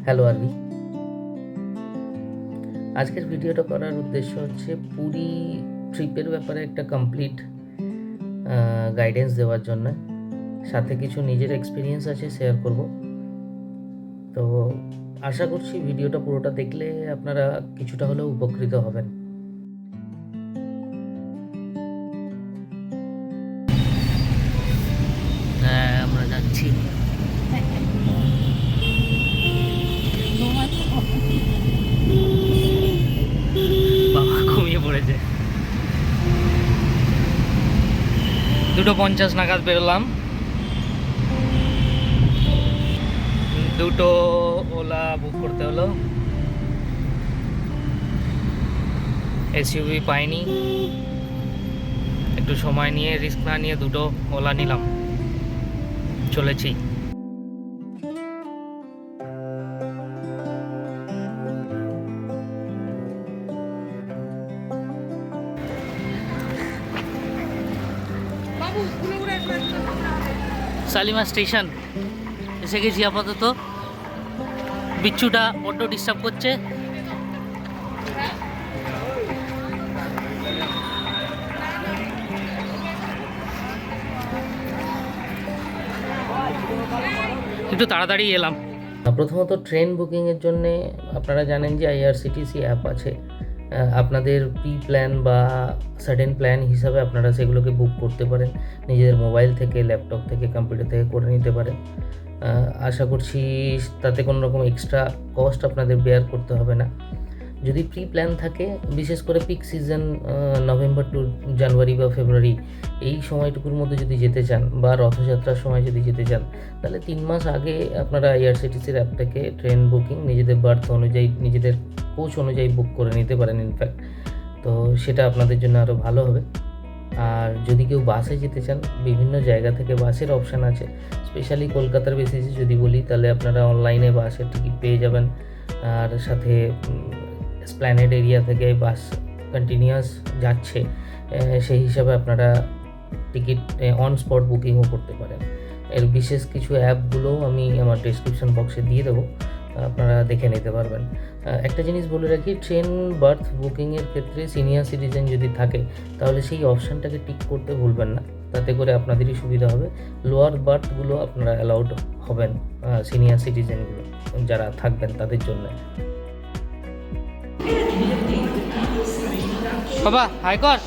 Hello আরবি। আজকের ভিডিওটা করার উদ্দেশ্য হচ্ছে পুরী ট্রিপের ব্যাপারে একটা কমপ্লিট গাইডেন্স দেওয়ার জন্য, সাথে কিছু নিজের এক্সপিরিয়েন্স আছে শেয়ার করব। তো আশা করছি ভিডিওটা পুরোটা দেখলে আপনারা কিছুটা হলেও উপকৃত হবেন। হ্যাঁ, আমরা যাচ্ছি। বাবা ঘুমিয়ে পড়েছে। 2:50 নাগাদ বেরোলাম। 2 ওলা বুক করতে হলো, এসইউভি পাইনি। একটু সময় নিয়ে রিস্ক না নিয়ে 2 ওলা নিলাম, চলেছি। শালিমার স্টেশন এসে গেছি আপাতত। বিচ্ছুটা বড্ড ডিস্টার্ব করছে। একটু তাড়াতাড়ি এলাম। প্রথমত ট্রেন বুকিংয়ের জন্যে আপনারা জানেন যে আইআরসিটিসি অ্যাপ আছে। আপনাদের প্রি প্ল্যান বা সাডেন প্ল্যান হিসাবে আপনারা সেগুলোকে বুক করতে পারেন, নিজেদের মোবাইল থেকে, ল্যাপটপ থেকে, কম্পিউটার থেকে করে নিতে পারেন। আশা করছি তাতে কোনো রকম এক্সট্রা কস্ট আপনাদের বেয়ার করতে হবে না। যদি প্রি প্ল্যান থাকে, বিশেষ করে পিক সিজন নভেম্বর টু জানুয়ারি বা ফেব্রুয়ারি এই সময়টুকুর মধ্যে যদি যেতে চান, বা রথযাত্রার সময় যদি যেতে চান, তাহলে 3 মাস আগে আপনারা আইআরসিটিসির অ্যাপ থেকে ট্রেন বুকিং নিজেদের বার্থ অনুযায়ী, নিজেদের কোচ অনুযায়ী বুক করে নিতে পারেন ইনফ্যাক্ট। তো সেটা আপনাদের জন্য আরও ভালো হবে। আর যদি কেউ বাসে যেতে চান, বিভিন্ন জায়গা থেকে বাসের অপশান আছে। স্পেশালি কলকাতার বেসিসে যদি বলি, তাহলে আপনারা অনলাইনে বাসের টিকিট পেয়ে যাবেন। আর সাথে এসপ্ল্যানেড এরিয়া থেকে বাস কন্টিনিউয়াস যাচ্ছে, সেই হিসাবে আপনারা টিকিট অন স্পট বুকিংও করতে পারেন। এর বিশেষ কিছু অ্যাপগুলোও আমি আমার ডেসক্রিপশন বক্সে দিয়ে দেবো, আপনারা দেখে নিতে পারবেন। একটা জিনিস বলে রাখি, ট্রেন বার্থ বুকিংয়ের ক্ষেত্রে সিনিয়র সিটিজেন যদি থাকে, তাহলে সেই অপশানটাকে টিক করতে ভুলবেন না, তাতে করে আপনাদেরই সুবিধা হবে। লোয়ার বার্থগুলো আপনারা অ্যালাউড হবেন, সিনিয়র সিটিজেনগুলো যারা থাকবেন তাদের জন্য। বাবা হাই কর।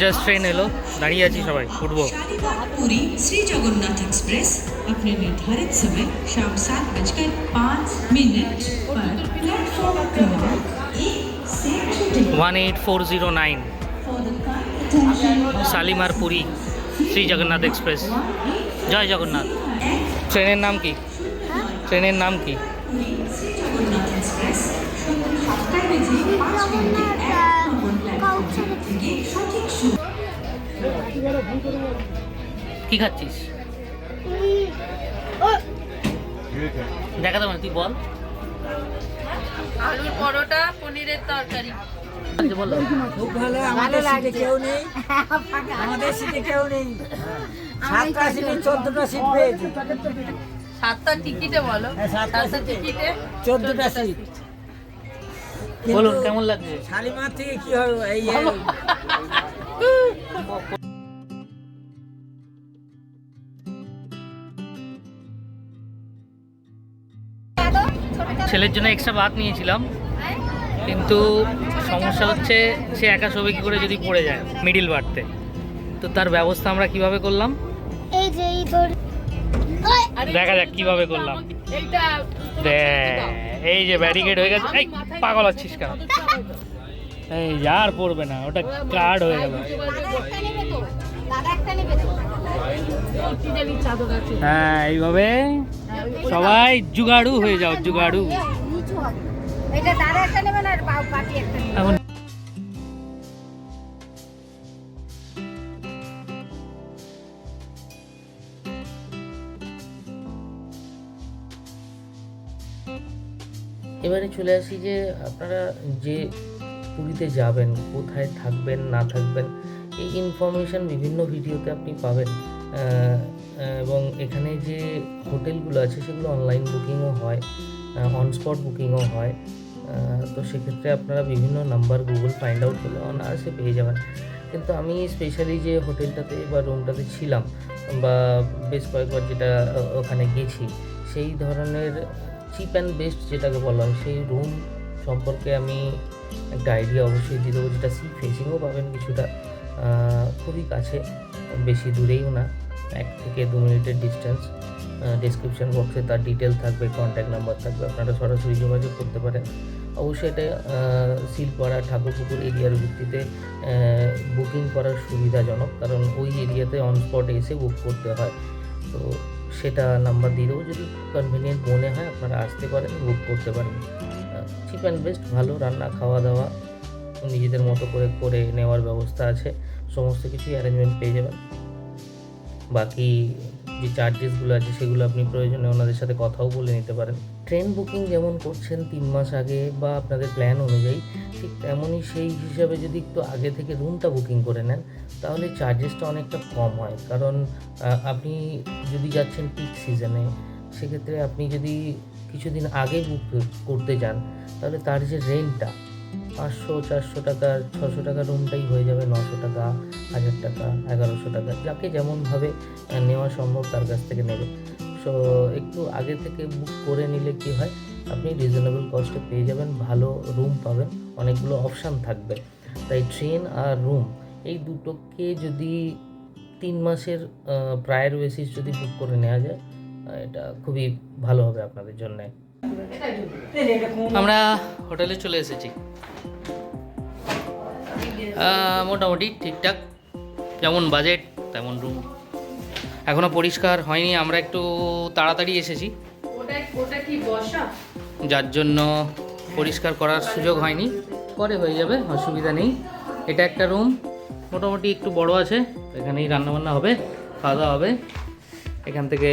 জাস্ট ট্রেন এলো, দাঁড়িয়ে আছি, সবাই উঠবো। पुरी श्री जगन्नाथ एक्सप्रेस अपने निर्धारित समय शाम 7:05 पर प्लेटफॉर्म क्रमांक 18409 শালিমার পুরী শ্রী জগন্নাথ এক্সপ্রেস। জয় জগন্নাথ। ট্রেনের নাম কি? ট্রেনের নাম কি? কি খাচ্ছিস? দেখা তো, তুই বল। আলুর পরোটা, পনিরের তরকারি। বলো। খুব ভালো। আমাদের সিটে কেউ নেই, আমাদের সিটে কেউ নেই। 7টা সিটে 14টা সিট পেয়েছি। 7টা টিকিটে বলো। 7টা 7টা টিকিটে 14টা সিট। বলুন কেমন লাগছে? শালিমার থেকে কি হবে এই ছেলের জন্য এক্সট্রা ভাত নিয়েছিলাম, কিন্তু সমস্যা হচ্ছে সে একা শোবে কি করে যদি পড়ে যায় মিডিল বার্থে। তো তার ব্যবস্থা আমরা কিভাবে করলাম, দেখা যাক কিভাবে করলাম। এই যে ব্যারিকেড হয়ে গেছে। এই পাগল হচ্ছিস কেন? এই আর পড়বে না, ওটা কার্ড হয়ে গেল। হ্যাঁ, এইভাবে সবাই জুগাড়ু হয়ে যাও, জুগাড়ু। এখন এবারে চলে আসি যে আপনারা যে পুরীতে যাবেন, কোথায় থাকবেন না থাকবেন, এই ইনফরমেশান বিভিন্ন ভিডিওতে আপনি পাবেন। এবং এখানে যে হোটেলগুলো আছে সেগুলো অনলাইন বুকিংও হয়, অনস্পট বুকিংও হয়। তো সেক্ষেত্রে আপনারা বিভিন্ন নাম্বার গুগল ফাইন্ড আউট করলে অনায়াসে পেয়ে যাবেন। কিন্তু আমি স্পেশালি যে হোটেলটাতে বা রুমটাতে ছিলাম বা বেশ কয়েকবার যেটা ওখানে গেছি, সেই ধরনের চিপ অ্যান্ড বেস্ট যেটাকে বলা হয় সেই রুম সম্পর্কে আমি একটা আইডিয়া অবশ্যই দিয়ে দেবো, যেটা সি ফেসিংও পাবেন কিছুটা, খুবই কাছে, বেশি দূরেও না, 1 থেকে 2 মিনিটের ডিস্টেন্স। ডেসক্রিপশন বক্সে তার ডিটেল থাকবে, কন্ট্যাক্ট নাম্বার থাকবে, আপনারা সরাসরি যোগাযোগ করতে পারেন। অবশ্যই এটা শিলপাড়া ঠাকুরপুকুর এরিয়ার ভিত্তিতে বুকিং করার সুবিধাজনক, কারণ ওই এরিয়াতে অনস্পটে এসে বুক করতে হয়। তো সেটা নাম্বার দিয়ে দেবো, যদি কনভিনিয়েন্ট মনে হয় আপনারা আসতে পারেন, বুক করতে পারেন। চিপ অ্যান্ড বেস্ট, ভালো রান্না খাওয়া দাওয়া নিজেদের মতো করে নেওয়ার ব্যবস্থা আছে, সমস্ত কিছুই অ্যারেঞ্জমেন্ট পেয়ে যাবেন। বাকি যে চার্জেসগুলো আছে সেগুলো আপনি প্রয়োজনে ওনাদের সাথে কথাও বলে নিতে পারেন। ট্রেন বুকিং যেমন করছেন 3 মাস আগে বা আপনাদের প্ল্যান অনুযায়ী, ঠিক তেমনই সেই হিসাবে যদি একটু আগে থেকে রুমটা বুকিং করে নেন তাহলে চার্জেসটা অনেকটা কম হয়। কারণ আপনি যদি যাচ্ছেন পিক সিজনে, সেক্ষেত্রে আপনি যদি কিছুদিন আগে বুক করতে যান তাহলে তার যে রেন্টটা 500-400 টাকা 600 টাকা রুমটাই হয়ে যাবে 900 টাকা, 1000 টাকা, 1100 টাকা, যাকে যেমনভাবে নেওয়া সম্ভব তার কাছ থেকে নেবে। সো একটু আগে থেকে বুক করে নিলে কি হয়, আপনি রিজনেবল কস্টে পেয়ে যাবেন, ভালো রুম পাবেন, অনেকগুলো অপশান থাকবে। তাই ট্রেন আর রুম এই দুটোকে যদি 3 মাসের প্রায়ের বেসিস যদি বুক করে নেওয়া যায়, এটা খুবই ভালো হবে আপনাদের জন্যে। আমরা হোটেলে চলে এসেছি, মোটামুটি ঠিকঠাক, যেমন বাজেট তেমন রুম। এখনও পরিষ্কার হয়নি, আমরা একটু তাড়াতাড়ি এসেছি, ওটা কি বসা? যার জন্য পরিষ্কার করার সুযোগ হয়নি, পরে হয়ে যাবে, অসুবিধা নেই। এটা একটা রুম, মোটামুটি একটু বড় আছে, এখানেই রান্নাবান্না হবে, খাওয়া দাওয়া হবে। এখান থেকে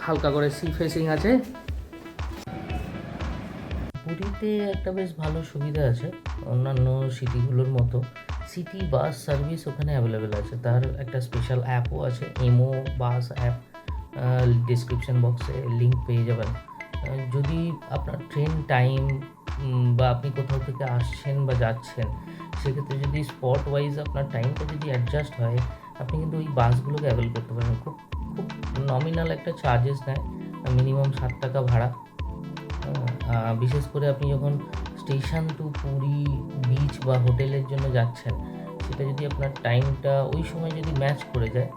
হালকা করে সি ফেসিং আছে। পুরীতে একটা বেশ ভালো সুবিধা আছে, অন্যান্য সিটিগুলোর মতো সিটি বাস সার্ভিস ওখানে অ্যাভেলেবেল আছে। তার একটা স্পেশাল অ্যাপও আছে, ইমো বাস অ্যাপ, ডিসক্রিপশন বক্সে লিঙ্ক পেয়ে যাবেন। যদি আপনার ট্রেন টাইম বা আপনি কোথাও থেকে আসছেন বা যাচ্ছেন, সেক্ষেত্রে যদি স্পট ওয়াইজ আপনার টাইমটা যদি অ্যাডজাস্ট হয়, আপনি কিন্তু ওই বাসগুলোকে অ্যাভেল করতে পারেন। খুব খুব নমিনাল একটা চার্জেস নেয়, মিনিমাম 7 টাকা ভাড়া। বিশেষ করে আপনি যখন স্টেশন টু পুরী বিচ বা হোটেলের জন্য যাচ্ছেন, সেটা যদি আপনার টাইমটা ওই সময় যদি ম্যাচ করে যায়,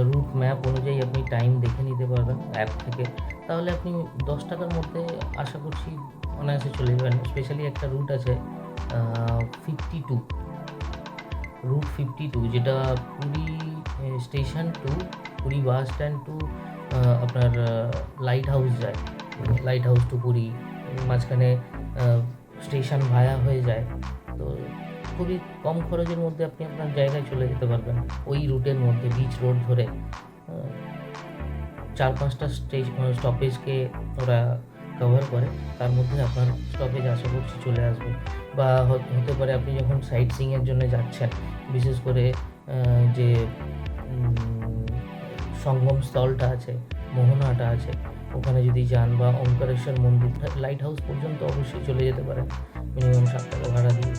রুট ম্যাপ অনুযায়ী আপনি টাইম দেখে নিতে পারবেন অ্যাপ থেকে, তাহলে আপনি 10 টাকার মধ্যে আশা করছি অনায়াসে চলে যাবেন। স্পেশালি একটা রুট আছে 52, রুট 52, যেটা Puri station to Puri bus stand to আপনার লাইট হাউস যায়, লাইট হাউস টু পুরী, মাঝখানে স্টেশন ভায়া হয়ে যায়। তো খুবই কম খরচের মধ্যে আপনি আপনার জায়গায় চলে যেতে পারবেন ওই রুটের মধ্যে, বিচ রোড ধরে। 4-5টা স্টপেজকে ওরা কভার করে, তার মধ্যে আপনার স্টপেজ আশা করছি চলে আসবে। বা হতে পারে আপনি যখন সাইট সিইংয়ের জন্য যাচ্ছেন, বিশেষ করে যে সঙ্গম স্থলটা আছে, মোহনাটা আছে, ওখানে যদি যান, বা ওঙ্কারেশ্বর মন্দির, লাইট হাউস পর্যন্ত অবশ্যই চলে যেতে পারেন মিনিমাম 7 টাকা ভাড়া দিয়ে।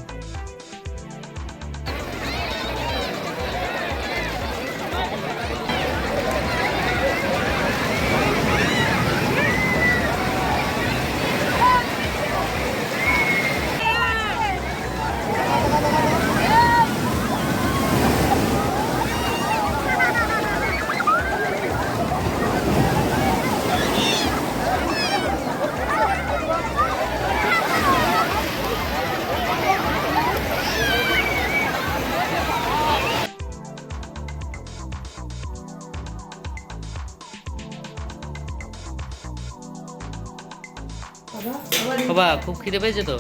বাবা খুব খিদে পেয়েছে তো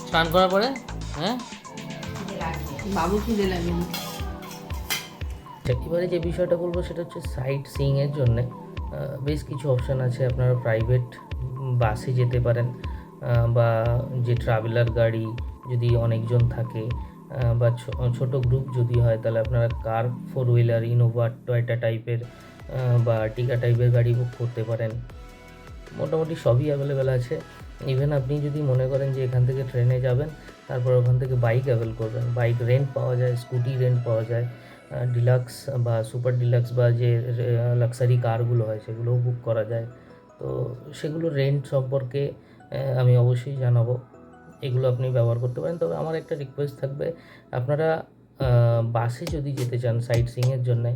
স্নান করার পরে? হ্যাঁ, বাবু খিদে লাগেনি। এবারে যে বিষয়টা বলবো সেটা হচ্ছে সাইট সিইংয়ের জন্যে বেশ কিছু অপশান আছে। আপনারা প্রাইভেট বাসে যেতে পারেন, বা যে ট্রাভেলার গাড়ি যদি অনেকজন থাকে বা ছোট গ্রুপ যদি হয়, তাহলে আপনারা কার, 4 হুইলার, ইনোভা, টয়োটা টাইপের বা টিকা টাইপের গাড়ি বুক করতে পারেন। মোটামুটি সবই অ্যাভেলেবেল আছে। ইভেন আপনি যদি মনে করেন যে এখান থেকে ট্রেনে যাবেন, তারপর ওখান থেকে বাইক অ্যাভেল করবেন, বাইক রেন্ট পাওয়া যায়, স্কুটি রেন্ট পাওয়া যায়, ডিলাক্স বা সুপার ডিলাক্স বা যে লাক্সারি কারগুলো হয় সেগুলোও বুক করা যায়। তো সেগুলো রেন্ট সম্পর্কে আমি অবশ্যই জানাবো, এগুলো আপনি ব্যবহার করতে পারেন। তবে আমার একটা রিকোয়েস্ট থাকবে, আপনারা বাসে যদি যেতে চান সাইট সিইংয়ের জন্যে,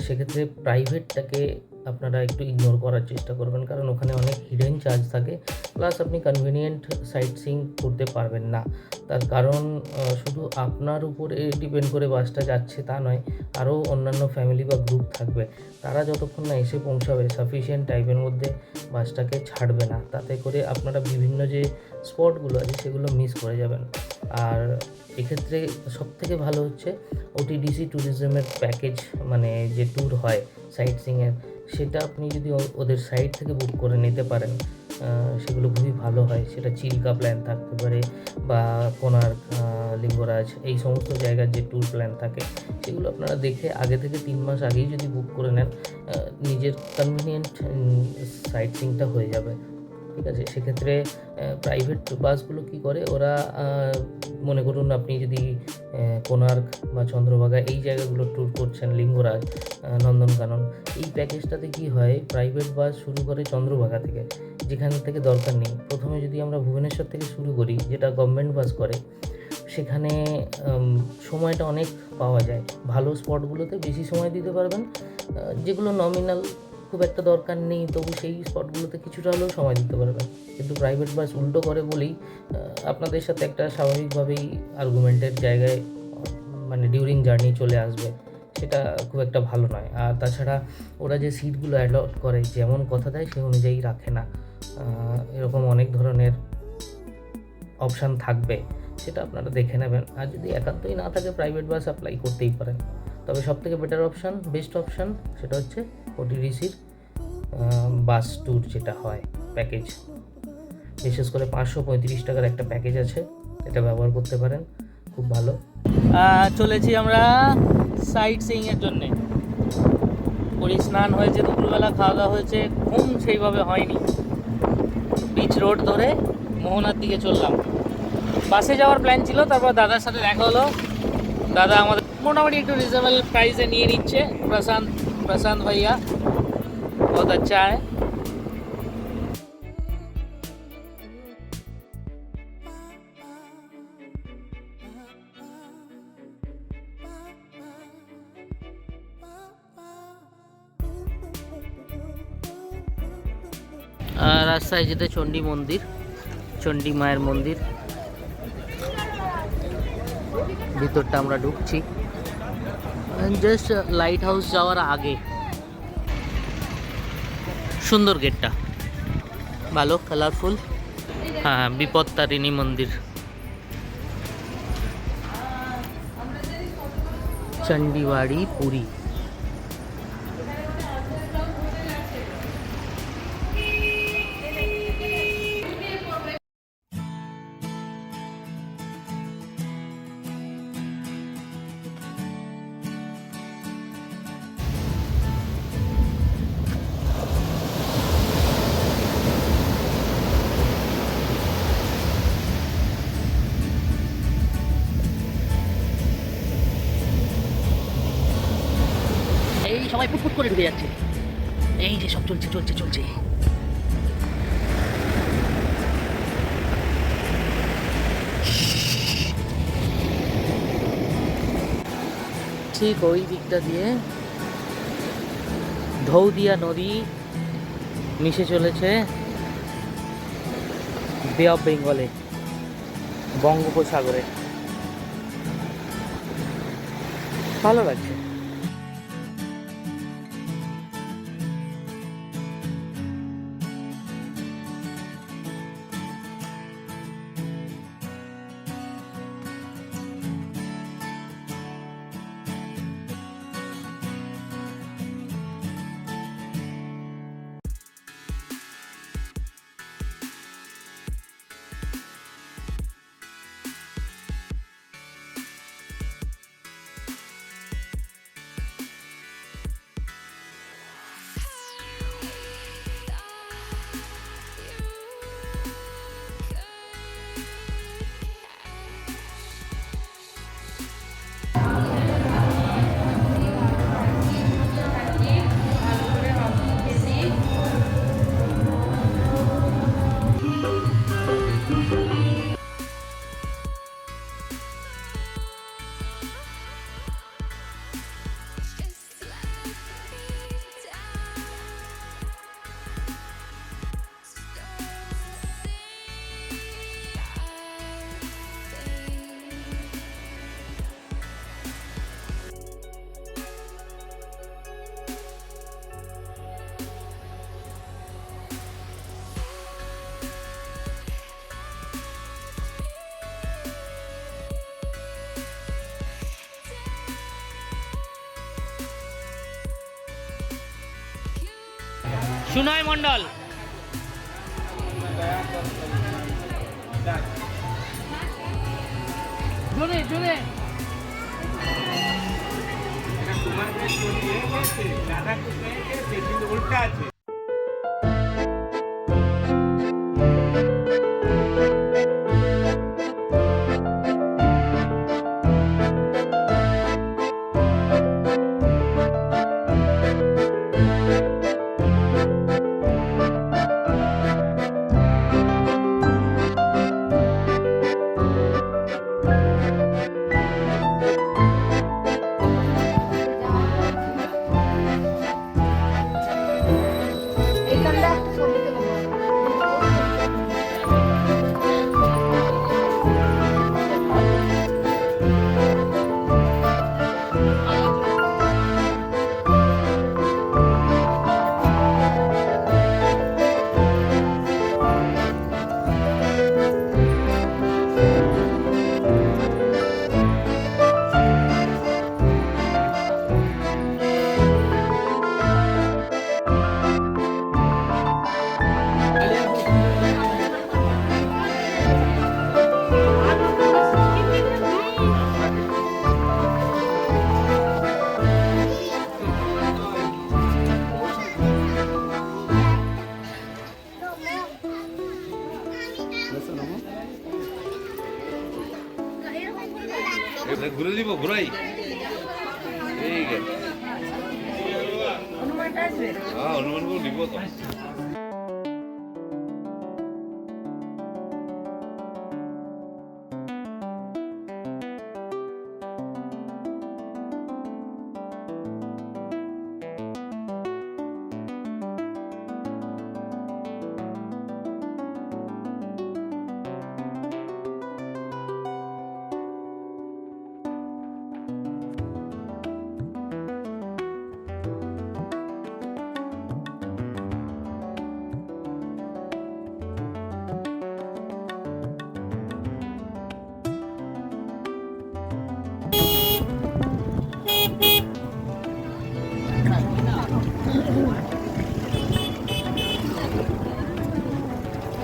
সেক্ষেত্রে প্রাইভেটটাকে আপনারা একটু ইগনোর করার চেষ্টা করবেন, কারণ ওখানে অনেক হিডেন চার্জ থাকে, প্লাস আপনি কনভিনিয়েন্ট সাইট সিইং করতে পারবেন না। তার কারণ শুধু আপনার উপরে ডিপেন্ড করে বাসটা যাচ্ছে তা নয়, আরও অন্যান্য ফ্যামিলি বা গ্রুপ থাকবে, তারা যতক্ষণ না এসে পৌঁছাবে সাফিসিয়েন্ট টাইমের মধ্যে বাসটাকে ছাড়বে না, তাতে করে আপনারা বিভিন্ন যে স্পটগুলো আছে সেগুলো মিস করে যাবেন। আর এক্ষেত্রে সবথেকে ভালো হচ্ছে ওটিডিসি ট্যুরিজমের প্যাকেজ, মানে যে ট্যুর হয় সাইট সিইংয়ের, সেটা আপনি যদি ওদের সাইট থেকে বুক করে নিতে পারেন, সেগুলো খুবই ভালো হয়। সেটা চিল্কা প্ল্যান থাকতে পারে বা কোণার্ক, লিঙ্গরাজ, এই সমস্ত জায়গার যে ট্যুর প্ল্যান থাকে সেগুলো আপনারা দেখে আগে থেকে 3 মাস আগেই যদি বুক করে নেন, নিজের কনভিনিয়েন্ট সাইট সিইংটা হয়ে যাবে। ঠিক আছে? সেক্ষেত্রে প্রাইভেট বাসগুলো কী করে, ওরা মনে করুন আপনি যদি কোণার্ক বা চন্দ্রভাগা এই জায়গাগুলো ট্যুর করছেন, লিঙ্গরাজ, নন্দনকানন, এই প্যাকেজটাতে কি হয়, প্রাইভেট বাস শুরু করে চন্দ্রভাগা থেকে, যেখান থেকে দরকার নেই। প্রথমে যদি আমরা ভুবনেশ্বর থেকে শুরু করি, যেটা গভর্নমেন্ট বাস করে, সেখানে সময়টা অনেক পাওয়া যায়, ভালো স্পটগুলোতে বেশি সময় দিতে পারবেন, যেগুলো নমিনাল খুব একটা দরকার নেই তবু সেই স্পটগুলোতে কিছুটা হলেও সময় দিতে পারবেন। কিন্তু প্রাইভেট বাস উল্টো করে বলেই আপনাদের সাথে একটা স্বাভাবিকভাবেই আর্গুমেন্টের জায়গায় মানে ডিউরিং জার্নি চলে আসবে, সেটা খুব একটা ভালো নয়। আর তাছাড়া ওরা যে সিটগুলো অ্যালট করে, যেমন কথা দেয় সেই অনুযায়ী রাখে না, এরকম অনেক ধরনের অপশান থাকবে, সেটা আপনারা দেখে নেবেন। আর যদি একান্তই না থাকে, প্রাইভেট বাস অ্যাপ্লাই করতেই পারেন। তবে সবথেকে বেটার অপশান, বেস্ট অপশান, সেটা হচ্ছে ওটিডিসির বাস ট্যুর যেটা হয় প্যাকেজ, বিশেষ করে 535 টাকার একটা প্যাকেজ আছে, এটা ব্যবহার করতে পারেন, খুব ভালো। চলেছি আমরা সাইট সিইংয়ের জন্যে। স্নান হয়েছে, দুপুরবেলা খাওয়া দাওয়া হয়েছে, ঘুম সেইভাবে হয়নি, বিচ রোড ধরে মোহনার দিকে চললাম। বাসে যাওয়ার প্ল্যান ছিল, তারপর দাদার সাথে দেখা হলো, দাদা আমাদের মোটামুটি একটু রিজনেবল প্রাইসে নিয়ে নিচ্ছে। प्रशांत भैया बहुत अच्छा है। রাস্তায় যেতে চণ্ডী মন্দির, চণ্ডী মায়ের মন্দির, ভিতরটা আমরা ঢুকছি জাস্ট লাইট হাউস যাওয়ার আগে। সুন্দর গেটটা, ভালো কালারফুল। হ্যাঁ, বিপত্তারিণী মন্দির, চণ্ডীবাড়ি, পুরী। এই সবাই ফুটফুট করে ঢুকে যাচ্ছে, এই যে সব চলছে চলছে চলছে। ঠিক ওই দিকটা দিয়ে ধৌদিয়া নদী মিশে চলেছে বে অফ বেঙ্গলে, বঙ্গোপসাগরে। ভালো লাগছে। সুনয় মণ্ডল। জোরে জোরে। উল্টা আছে। ঘুরে দিব ঘুরাই ঠিক আছে হ্যাঁ অনুমান করে নিব তো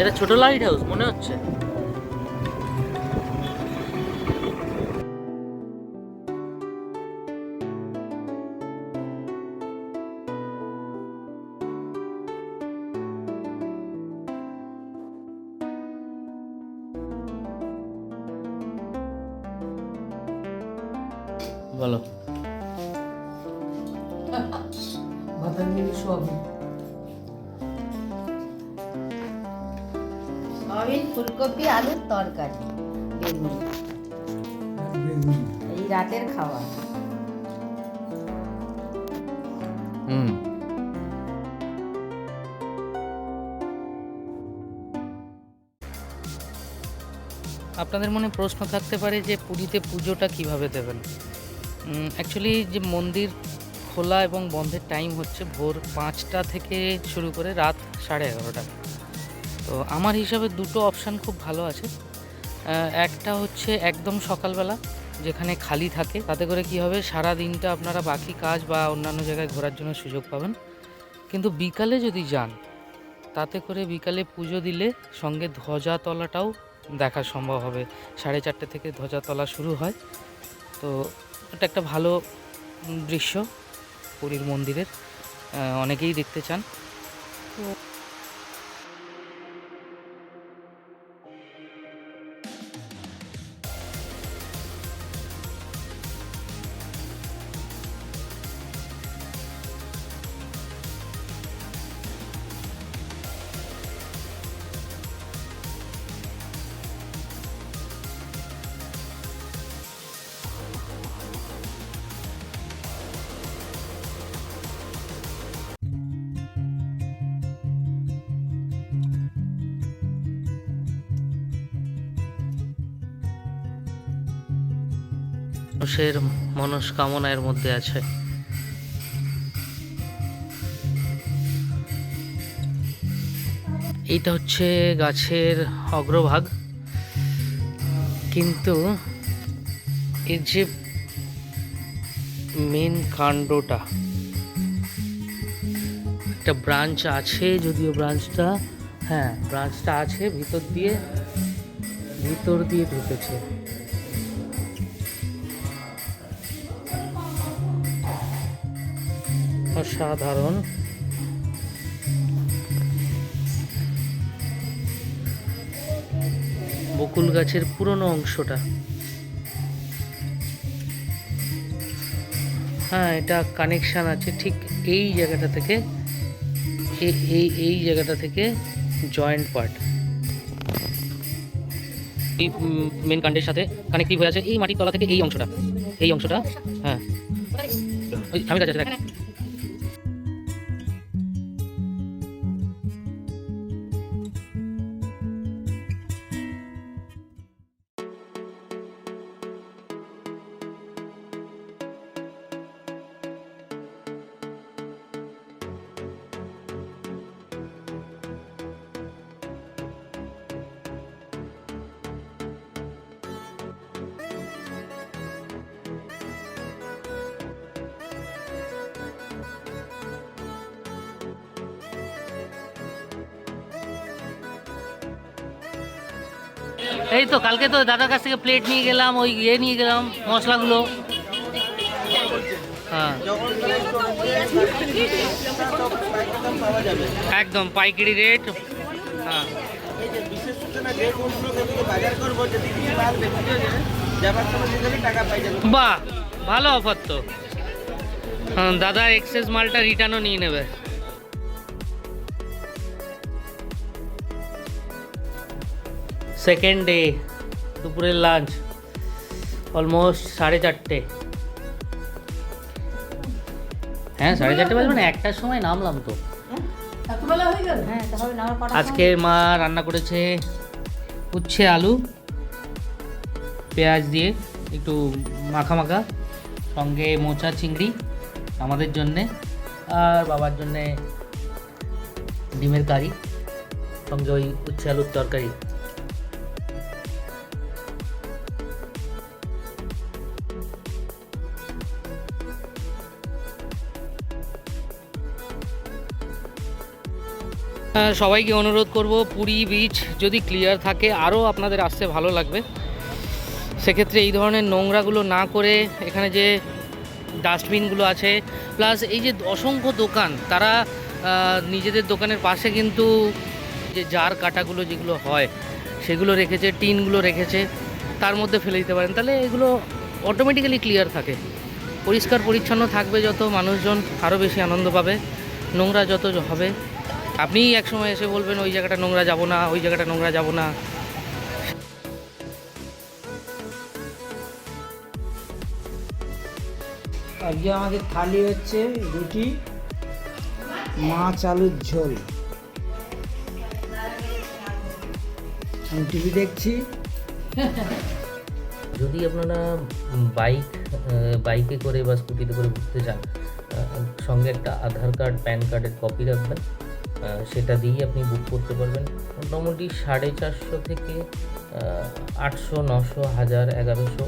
এটা ছোট লাইট হাউস মনে হচ্ছে। বলো সয়াবিন ফুলকপি আলুর তরকারি বেগুনি এই রাতের খাওয়া। আপনাদের মনে প্রশ্ন থাকতে পারে যে পুরীতে পুজোটা কিভাবে দেবেন। অ্যাকচুয়ালি যে মন্দির খোলা এবং বন্ধের টাইম হচ্ছে ভোর 5টা থেকে শুরু করে রাত 11:30। তো আমার হিসাবে দুটো অপশান খুব ভালো আছে। একটা হচ্ছে একদম সকালবেলা যেখানে খালি থাকে, তাতে করে কি হবে সারা দিনটা আপনারা বাকি কাজ বা অন্যান্য জায়গায় ঘোরার জন্য সুযোগ পাবেন। কিন্তু বিকালে যদি যান তাতে করে বিকালে পুজো দিলে সঙ্গে ধ্বজাতলাটাও দেখা সম্ভব হবে। 4:30 থেকে ধ্বজাতলা শুরু হয়। তো এটা একটা ভালো দৃশ্য পুরীর মন্দিরের, অনেকেই দেখতে চান। মানুষের মনস্কামনা এর মধ্যে আছে। এইটা হচ্ছে গাছের অগ্রভাগ, কিন্তু এর যে মেন কাণ্ডটা একটা একটা ব্রাঞ্চ আছে, যদিও ব্রাঞ্চটা, হ্যাঁ ব্রাঞ্চটা আছে, ভিতর দিয়ে ঢুকেছে। অসাধারণ। বকুল গাছের পুরনো অংশটা, হ্যাঁ এটা কানেকশান আছে ঠিক এই জায়গাটা থেকে, এই জায়গাটা থেকে জয়েন্ট পার্ট এই মেন কাণ্ডের সাথে কানেক্টিভ হয়ে আছে। এই মাটির তলা থেকে এই অংশটা, হ্যাঁ ওই আমি কাছে দেখ। এই তো কালকে তো দাদার কাছ থেকে প্লেট নিয়ে গেলাম, ওই নিয়ে গেলাম মশলাগুলো। হ্যাঁ একদম পাইকারি রেট। হ্যাঁ বাহ ভালো অফার তো। দাদা এক্সেস মালটা রিটার্নও নিয়ে নেবে। সেকেন্ড ডে, দুপুরের লাঞ্চ অলমোস্ট 4:30। হ্যাঁ 4:30 বাজে, মানে 1টার সময় নামলাম তো। আজকে মা রান্না করেছে উচ্ছে আলু পেঁয়াজ দিয়ে একটু মাখা মাখা, সঙ্গে মোচা চিংড়ি আমাদের জন্যে, আর বাবার জন্যে ডিমের কারি, সঙ্গে ওই উচ্ছে আলুর তরকারি। সবাইকে অনুরোধ করব, পুরী বিচ যদি ক্লিয়ার থাকে আরও আপনাদের আসতে ভালো লাগবে। সেক্ষেত্রে এই ধরনের নোংরাগুলো না করে, এখানে যে ডাস্টবিনগুলো আছে, প্লাস এই যে অসংখ্য দোকান, তারা নিজেদের দোকানের পাশে কিন্তু যে জার কাটাগুলো যেগুলো হয় সেগুলো রেখেছে, টিনগুলো রেখেছে, তার মধ্যে ফেলে দিতে পারেন, তাহলে এগুলো অটোমেটিক্যালি ক্লিয়ার থাকে। পরিষ্কার পরিচ্ছন্ন থাকবে যত, মানুষজন আরও বেশি আনন্দ পাবে। নোংরা যত হবে, আপনি একসময় এসে বলবেন ওই জায়গাটা নোংরা যাব না, ওই জায়গাটা নোংরা যাব না। আজকে আমাদের থালি হচ্ছে রুটি, মাছ আলুর ঝোল। আমি টিভি দেখছি। যদি আপনারা বাইকে করে বা স্কুটিতে করে ঘুরতে যান, সঙ্গে একটা আধার কার্ড প্যান কার্ডের কপি রাখবেন, সেটা দিয়েই আপনি বুক করতে পারবেন। মোটামুটি 450 থেকে 800, 900, 1000, 1100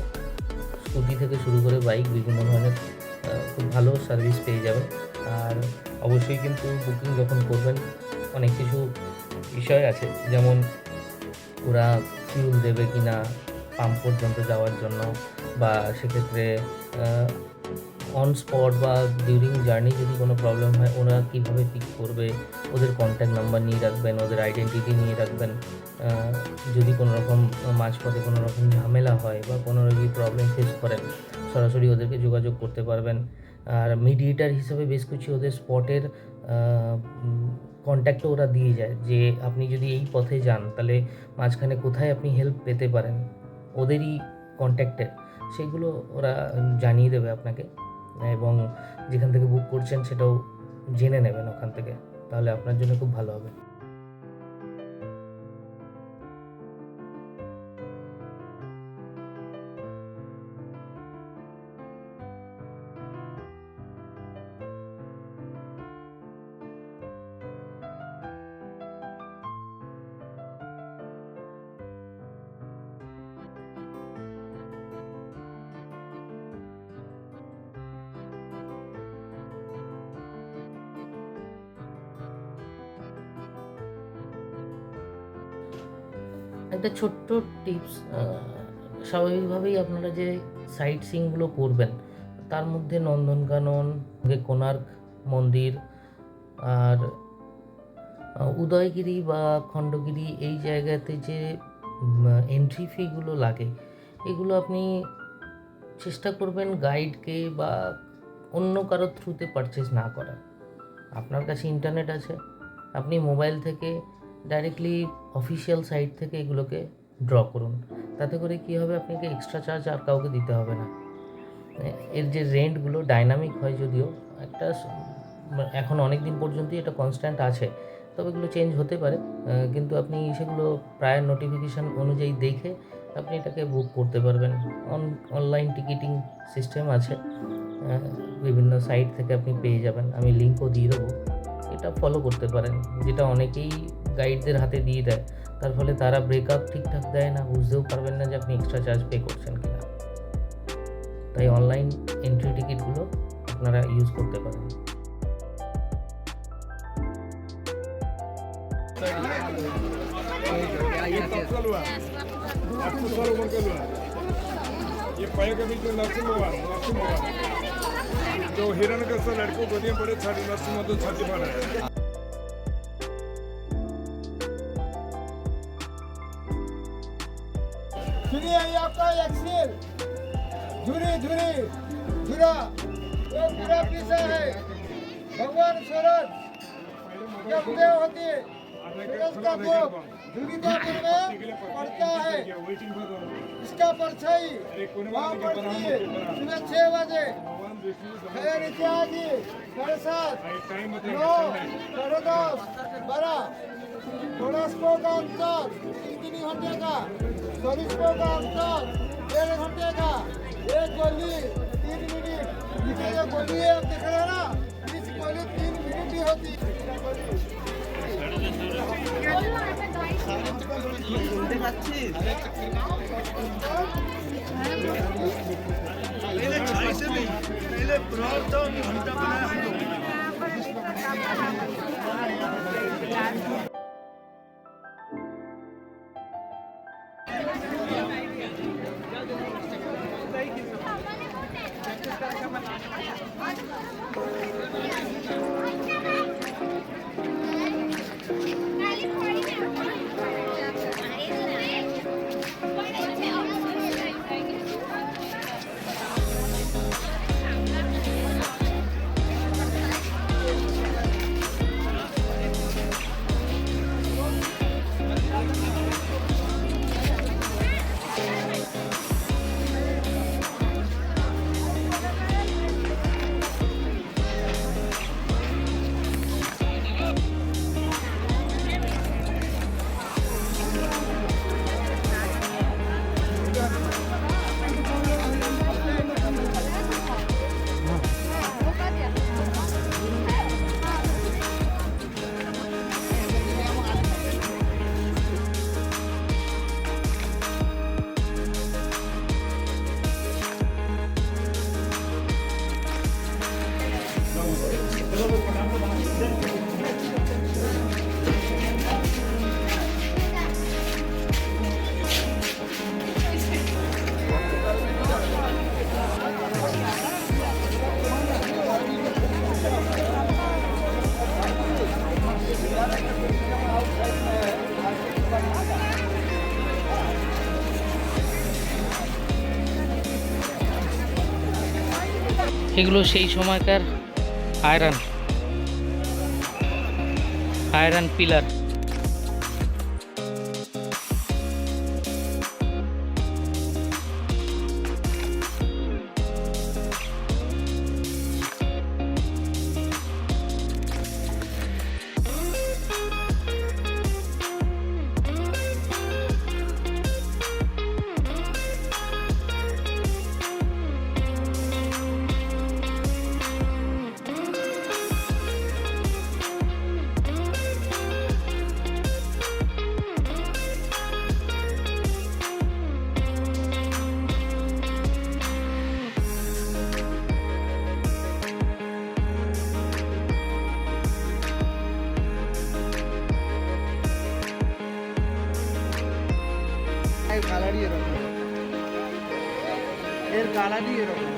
স্কুটি থেকে শুরু করে বাইক বিভিন্ন ধরনের খুব ভালো সার্ভিস পেয়ে যাবেন। আর অবশ্যই কিন্তু বুকিং যখন করবেন অনেক কিছু বিষয় আছে, যেমন ওরা ফিউল দেবে কি না পাম্প পর্যন্ত যাওয়ার জন্য, বা সেক্ষেত্রে অন স্পট বা ডিউরিং জার্নি যদি কোনো প্রবলেম হয় ওরা কীভাবে পিক করবে, ওদের কন্ট্যাক্ট নাম্বার নিয়ে রাখবেন, ওদের আইডেন্টিটি নিয়ে রাখবেন। যদি কোনো রকম মাঝপথে কোনো রকম ঝামেলা হয় বা কোনো যদি প্রবলেম ফেস করেন, সরাসরি ওদেরকে যোগাযোগ করতে পারবেন। আর মিডিয়েটার হিসেবে বেশ কিছু ওদের স্পটের কন্ট্যাক্টও ওরা দিয়ে যায়, যে আপনি যদি এই পথে যান তাহলে মাঝখানে কোথায় আপনি হেল্প পেতে পারেন, ওদেরই কন্ট্যাক্টে সেগুলো ওরা জানিয়ে দেবে আপনাকে। এবং যেখান থেকে বুক করছেন সেটাও জেনে নেবেন ওখান থেকে, তাহলে আপনার জন্য খুব ভালো হবে। একটা ছোট্ট টিপস, স্বাভাবিকভাবেই আপনারা যে সাইট সিইংগুলো করবেন তার মধ্যে নন্দনকানন, কোণার্ক মন্দির আর উদয়গিরি বা খণ্ডগিরি এই জায়গাতে যে এন্ট্রি ফিগুলো লাগে এগুলো আপনি চেষ্টা করবেন গাইডকে বা অন্য কারোর থ্রুতে পারচেস না করার। আপনার কাছে ইন্টারনেট আছে, আপনি মোবাইল থেকে ডাইরেক্টলি অফিসিয়াল সাইট থেকে এগুলোকে ড্র করুন। তাতে করে কী হবে, আপনাকে এক্সট্রা চার্জ আর কাউকে দিতে হবে না। এর যে রেন্টগুলো ডাইনামিক হয়, যদিও একটা এখন অনেক দিন পর্যন্তই এটা কনস্ট্যান্ট আছে, তবে এগুলো চেঞ্জ হতে পারে, কিন্তু আপনি সেগুলো প্রায়র নোটিফিকেশান অনুযায়ী দেখে আপনি এটাকে বুক করতে পারবেন। অনলাইন টিকিটিং সিস্টেম আছে, বিভিন্ন সাইট থেকে আপনি পেয়ে যাবেন, আমি লিঙ্কও দিয়ে দেবো। এটা ফলো করতে পারেন, যেটা অনেকেই গাইডদের হাতে দিয়ে দেয়, তার ফলে তারা ব্রেকআপ ঠিকঠাক দেয় না, বুঝতেও পারবেন না যে আপনি এক্সট্রা চার্জ পে করছেন কিনা। তাই অনলাইন এন্ট্রি টিকিটগুলো আপনারা ইউজ করতে পারেন। ये पाए के बीच में नरसिंह भगवान जो हिरण के से लड़कों को दिए बड़े छाती नरसिंह तो छाती पर है। सुनिए ये आपका एक्सेल झुरी झुरी झुरा वो पूरा पीसा है भगवान सूरज जब देव होती है सूरज का कोप झुरी का में पड़ता है, इसका परछाई वहाँ पड़ती है सुबह 6 बजे, खैर इत्यादि 7:30 9 10:30 12 थोड़ा का अंतर 3 घंटे का, 24 का अंतर 1.5 घंटे का, एक गोली 3 मिनट। नीचे जो गोली है आप देख रहे हैं ना, इस गोली 3 मिनट ही होती है। এগুলো সেই সময়কার আয়রন পিলার। এর কালারই এরকম, এর কালারই এরকম।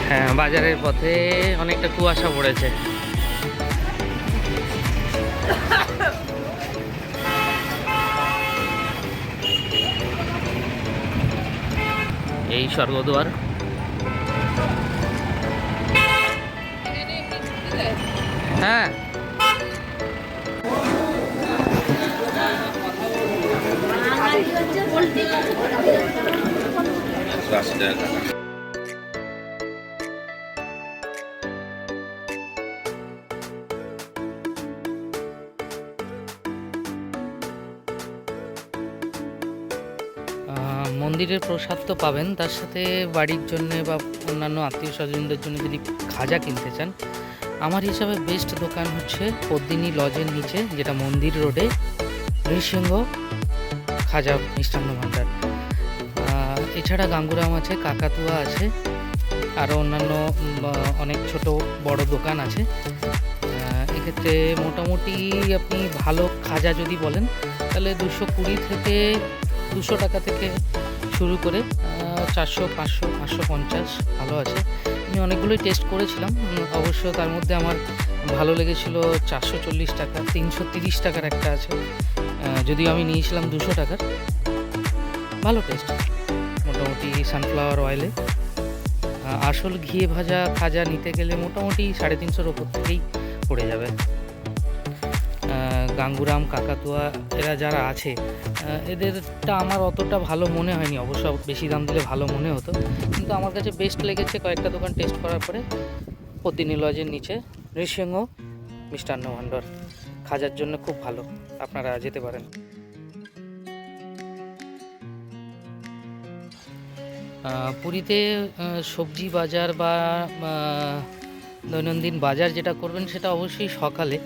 হ্যাঁ, বাজারের পথে অনেকটা কুয়াশা পড়েছে। এই স্বর্গদ্বার। হ্যাঁ, মন্দিরের প্রসাদ তো পাবেন, তার সাথে বাড়ির জন্য বা অন্যান্য আত্মীয় স্বজনদের জন্য যদি খাজা কিনতে চান, আমার হিসাবে বেস্ট দোকান হচ্ছে পদ্মিনী লজের নিচে, যেটা মন্দির রোডে, নৃসিংহ খাজা মিষ্টান্ন ভাণ্ডার। এছাড়া গাঙ্গুরাম আছে, কাকাতুয়া আছে, আরও অন্যান্য অনেক ছোট বড় দোকান আছে। এক্ষেত্রে মোটামুটি আপনি ভালো খাজা যদি বলেন তাহলে 220 থেকে 200 টাকা থেকে শুরু করে 400, 500, 550 ভালো আছে। আমি অনেকগুলোই টেস্ট করেছিলাম, অবশ্য তার মধ্যে আমার ভালো লেগেছিল 440 টাকা, 330 টাকার একটা আছে, যদিও আমি নিয়েছিলাম 200 টাকার। ভালো টেস্ট মোটামুটি সানফ্লাওয়ার অয়েলে। আসল ঘিয়ে ভাজা খাজা নিতে গেলে মোটামুটি 350-র ওপর থেকেই পড়ে যাবে। গাঙ্গুরাম, কাকাতুয়া এরা যারা আছে এদেরটা আমার অতটা ভালো মনে হয়নি, অবশ্য বেশি দাম দিলে ভালো মনে হতো, কিন্তু আমার কাছে বেস্ট লেগেছে কয়েকটা দোকান টেস্ট করার পরে পদ্মিনী লজের নিচে নৃসিংহ মিষ্টান্ন ভাণ্ডার। খাজার জন্য খুব ভালো, আপনারা যেতে পারেন। পুরীতে সবজি বাজার বা দৈনন্দিন বাজার যেটা করবেন সেটা অবশ্যই সকালে,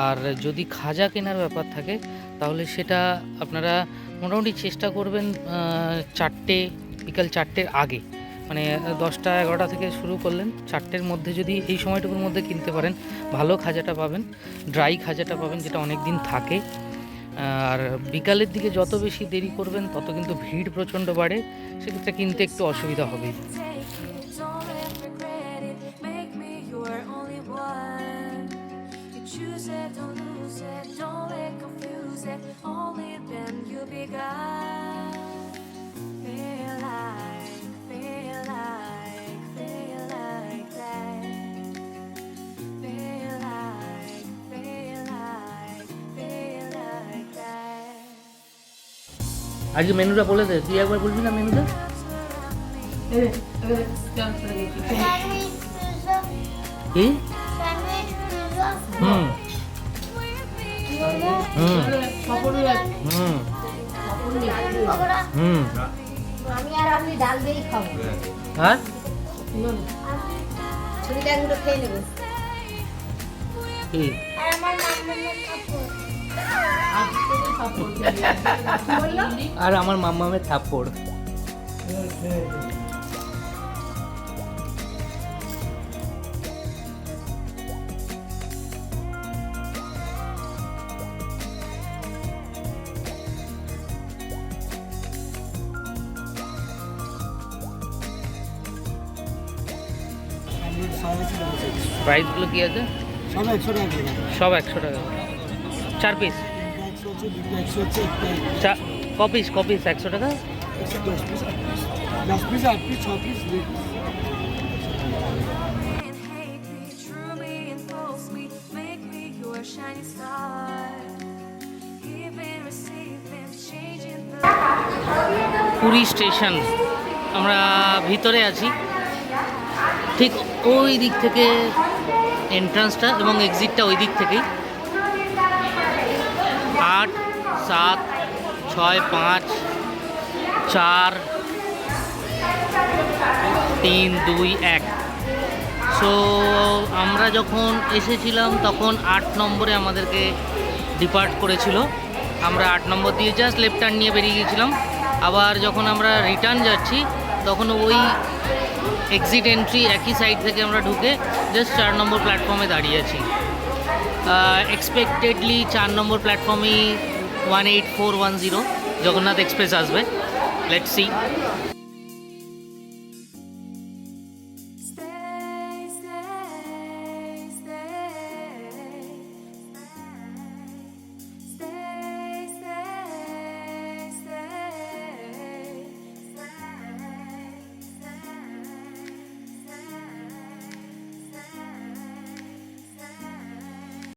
আর যদি খাজা কেনার ব্যাপার থাকে তাহলে সেটা আপনারা মোটামুটি চেষ্টা করবেন বিকাল 4টের আগে, মানে 10টা 11টা থেকে শুরু করলেন, 4টের মধ্যে যদি এই সময়টুকুর মধ্যে কিনতে পারেন ভালো খাজাটা পাবেন, ড্রাই খাজাটা পাবেন যেটা অনেক দিন থাকে। আর বিকালের দিকে যত বেশি দেরি করবেন তত কিন্তু ভিড় প্রচণ্ড বাড়ে, সেক্ষেত্রে কিনতে একটু অসুবিধা হবে। আজকে মেনুটা বলে দে, তুই একবার বলবি না মেনুটা? কি? হুম হুম হুম আমি আর আপনি ডাল দিয়েই খাবো, আর ছুরিটা একটু খেয়ে নেবো। কি? আর আমার নাম বললো আর আমার মাম্মামের থাপ্পড়। প্রাইসগুলো কি আছে? সব 100 টাকা করে সব 100 টাকা, 4 পিস। 100 হচ্ছে, 100 হচ্ছে, একটা কপিস 100 টাকা। 10 piece 10 piece 8 piece 6 piece 2 piece. And hate me, true me and false me, make me your shining star. Giving, receiving, changing the Puri station, আমরা ভিতরে আছি। ঠিক ওই দিক থেকে এন্ট্রান্সটা এবং এক্সিটটা ওই দিক থেকেই। 8, 7, 6, 5, 4, 3, 2, 1। সো আমরা যখন এসেছিলাম তখন 8 নম্বরে আমাদেরকে ডিপার্ট করেছিল। আমরা 8 নম্বর দিয়ে জাস্ট লেফট টার্ন নিয়ে বেরিয়ে গিয়েছিলাম। আবার যখন আমরা রিটার্ন যাচ্ছি তখন ওই এক্সিট এন্ট্রি একই সাইড থেকে আমরা ঢুকে জাস্ট 4 নম্বর প্ল্যাটফর্মে দাঁড়িয়ে আছি। এক্সপেক্টেডলি 4 নম্বর প্ল্যাটফর্মেই 18410 জগন্নাথ এক্সপ্রেস আসবে। Let's see.